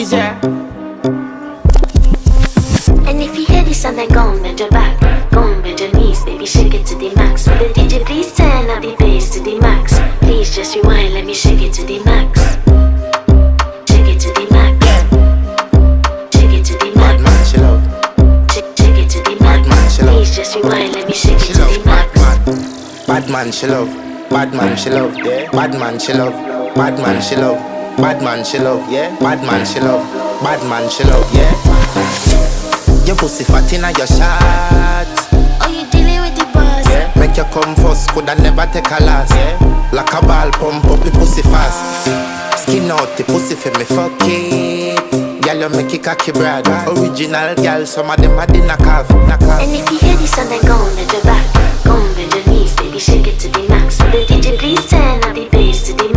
is here. And if you hear this and then go on bend your back, go on bend your knees, baby shake it to the max. Will the DJ please turn up the bass to the max? Please just rewind, let me shake it to the max. Shake it to the max. Shake it to the max. Bad man, she love. Shake it to the max. Bad man, she love. Please just rewind, let me shake She it to love the bad max. man. Bad man, she love. Bad man, she love. Yeah. Bad man, she love. Bad man, she love. Bad man, she love. Yeah. Bad man, she love. Bad man, she love. Yeah. Your pussy fat inna your shot. Oh, you dealing with the boss? Yeah. Make you come first, coulda never take a last. Yeah. Like a ball pump up the pussy fast. Skin out the pussy for me fuck it. Girl, you make it cocky brad. Original girl, some of them a the knock off. And if you hear this and then go on bend your back, go on bend your knees, baby shake it to the max. Will the DJ please turn up the bass to the max?